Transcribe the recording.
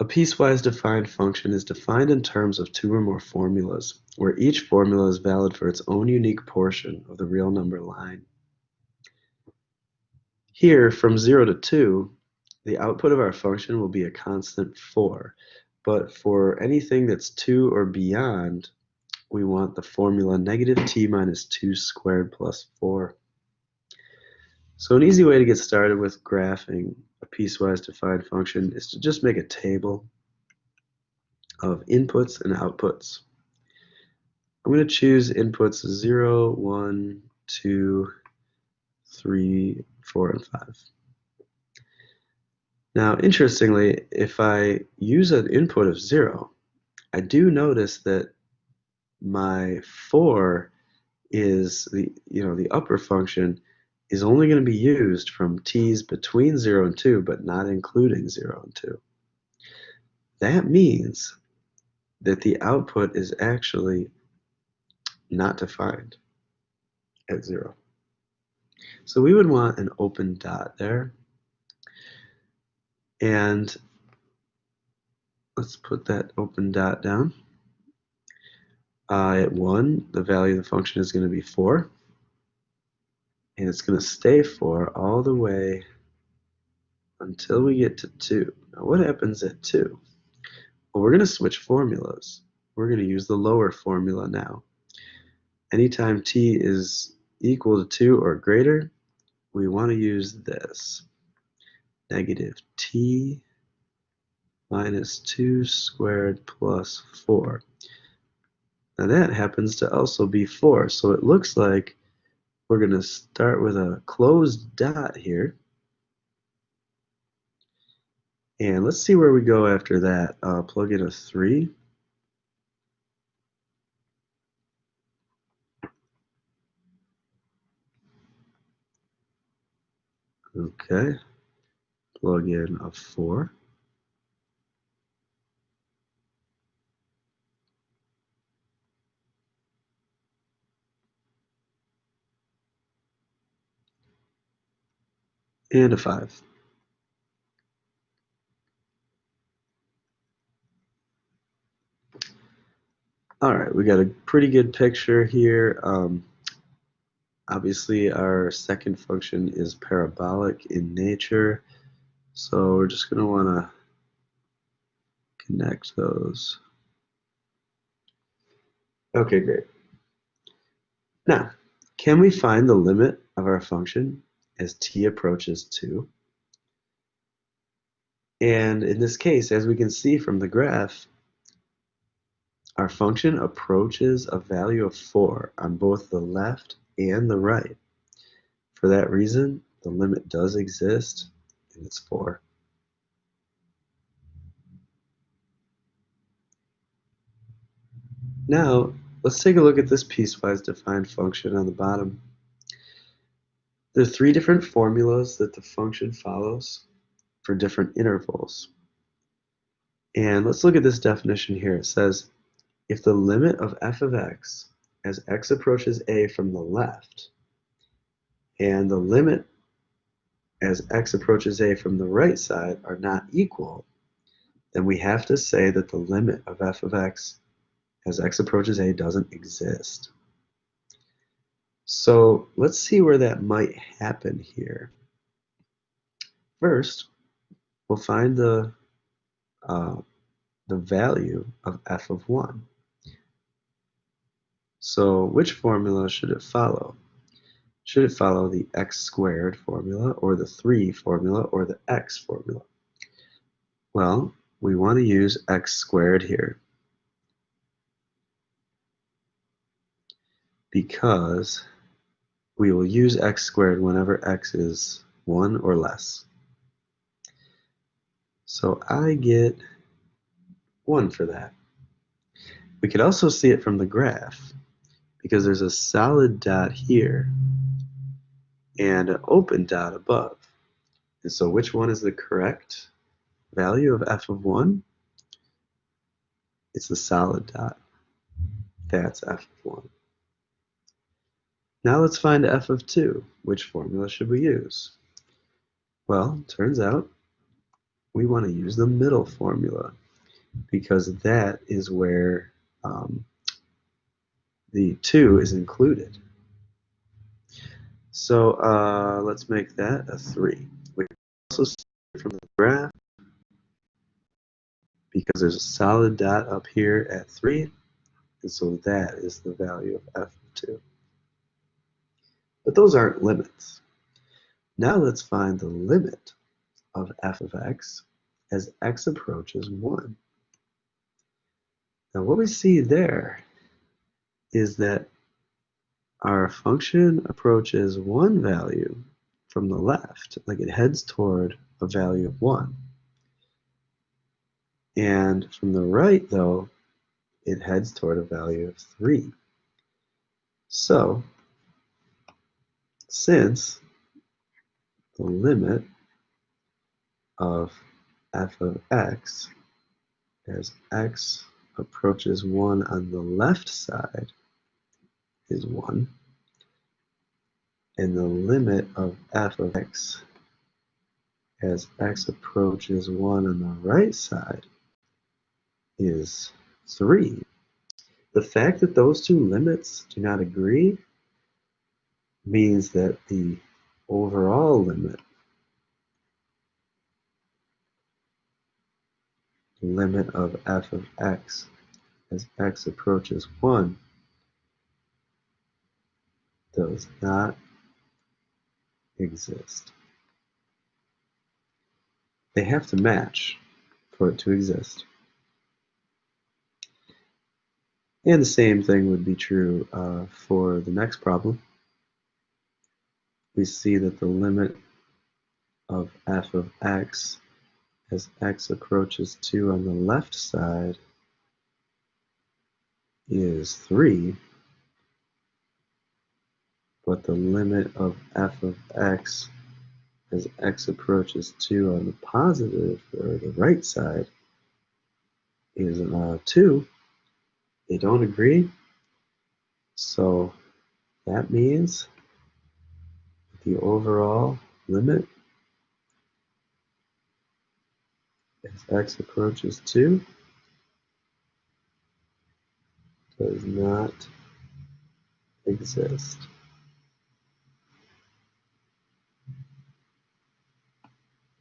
A piecewise defined function is defined in terms of two or more formulas, where each formula is valid for its own unique portion of the real number line. Here, from 0 to 2, the output of our function will be a constant 4, but for anything that's 2 or beyond, we want the formula negative t minus 2 squared plus 4. So an easy way to get started with graphing a piecewise defined function is to just make a table of inputs and outputs. I'm going to choose inputs 0, 1, 2, 3, 4, and 5. Now, interestingly, if I use an input of 0, I do notice that my 4 is the upper function is only going to be used from t's between 0 and 2, but not including 0 and 2. That means that the output is actually not defined at 0. So we would want an open dot there. And let's put that open dot down. At 1, the value of the function is going to be 4. And it's going to stay 4 all the way until we get to 2. Now what happens at 2? Well, we're going to switch formulas. We're going to use the lower formula now. Anytime t is equal to 2 or greater, we want to use this. Negative t minus 2 squared plus 4. Now that happens to also be 4, so it looks like we're going to start with a closed dot here. And let's see where we go after that. Plug in a 3. Okay. Plug in a 4. And a 5. All right, we got a pretty good picture here. Obviously, our second function is parabolic in nature, so we're just going to want to connect those. Okay, great. Now, can we find the limit of our function as t approaches 2? And in this case, as we can see from the graph, our function approaches a value of 4 on both the left and the right. For that reason, the limit does exist, and it's 4. Now, let's take a look at this piecewise defined function on the bottom. There are 3 different formulas that the function follows for different intervals. And let's look at this definition here. It says, if the limit of f of x as x approaches a from the left and the limit as x approaches a from the right side are not equal, then we have to say that the limit of f of x as x approaches a doesn't exist. So let's see where that might happen here. First, we'll find the value of f of 1. So which formula should it follow? Should it follow the x squared formula, or the 3 formula, or the x formula? Well, we want to use x squared here because we will use x squared whenever x is 1 or less. So I get 1 for that. We could also see it from the graph because there's a solid dot here and an open dot above. And so which one is the correct value of f of 1? It's the solid dot. That's f of 1. Now let's find f of 2. Which formula should we use? Well, turns out we want to use the middle formula because that is where the 2 is included. So let's make that a 3. We can also see from the graph, because there's a solid dot up here at 3, and so that is the value of f of 2. But those aren't limits. Now let's find the limit of f of x as x approaches 1. Now what we see there is that our function approaches one value from the left, like it heads toward a value of 1. And from the right, though, it heads toward a value of 3. So, since the limit of f of x as x approaches 1 on the left side is 1, and the limit of f of x as x approaches 1 on the right side is 3. The fact that those two limits do not agree means that the overall limit of f of x as x approaches 1 does not exist. They have to match for it to exist. And the same thing would be true for the next problem. We see that the limit of f of x as x approaches 2 on the left side is 3, but the limit of f of x as x approaches 2 on the positive, or the right side, is 2. They don't agree, so that means the overall limit as x approaches 2 does not exist.